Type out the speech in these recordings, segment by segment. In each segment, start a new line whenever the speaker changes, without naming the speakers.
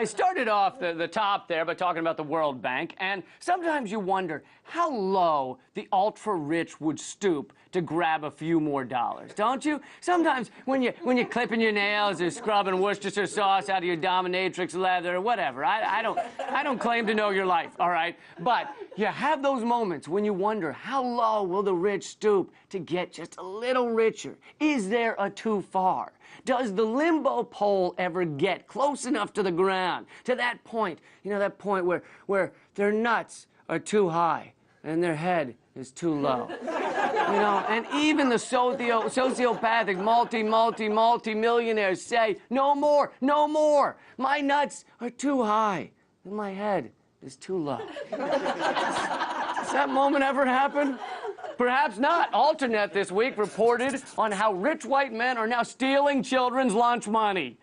I started off the top there by talking about the World Bank, and sometimes you wonder how low the ultra-rich would stoop to grab a few more dollars, don't you? Sometimes when you're clipping your nails or scrubbing Worcestershire sauce out of your dominatrix leather or whatever, I don't claim to know your life, all right? But you have those moments when you wonder how low will the rich stoop to get just a little richer? Is there a too far? Does the limbo pole ever get close enough to the ground, to that point, you know, that point where their nuts are too high and their head is too low? You know, and even the sociopathic multi-millionaires say, no more, no more. My nuts are too high and my head is too low. Does that moment ever happen? Perhaps not. Alternet this week reported on how rich white men are now stealing children's lunch money.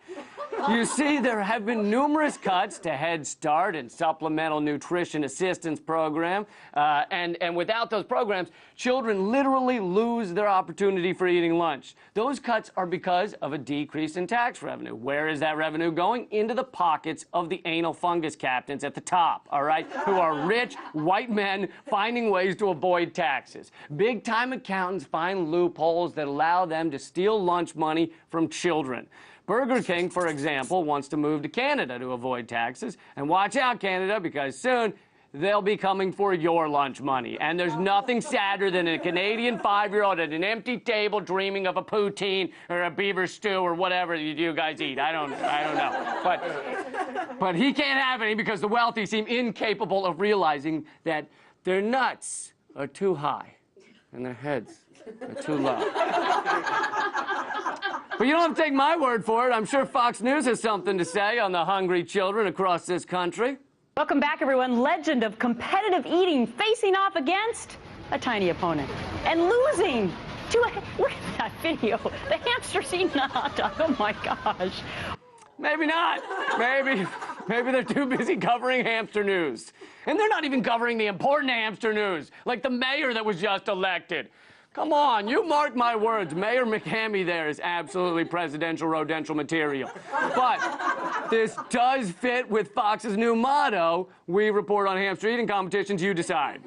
You see, there have been numerous cuts to Head Start and Supplemental Nutrition Assistance Program, and without those programs, children literally lose their opportunity for eating lunch. Those cuts are because of a decrease in tax revenue. Where is that revenue going? Into the pockets of the anal fungus captains at the top, all right, who are rich white men finding ways to avoid taxes. Big-time accountants find loopholes that allow them to steal lunch money from children. Burger King, for example, wants to move to Canada to avoid taxes. And watch out, Canada, because soon they'll be coming for your lunch money. And there's nothing sadder than a Canadian 5-year-old at an empty table dreaming of a poutine or a beaver stew or whatever you guys eat. I don't know. But he can't have any because the wealthy seem incapable of realizing that their nuts are too high and their heads are too low. But you don't have to take my word for it. I'm sure Fox News has something to say on the hungry children across this country.
Welcome back, everyone. Legend of competitive eating facing off against a tiny opponent and losing to a... Look at that video. The hamster's eating a hot dog. Oh, my gosh.
Maybe not. Maybe they're too busy covering hamster news. And they're not even covering the important hamster news, like the mayor that was just elected. Come on, you mark my words. Mayor McHammy there is absolutely presidential rodential material. But this does fit with Fox's new motto, we report on hamster eating competitions, you decide.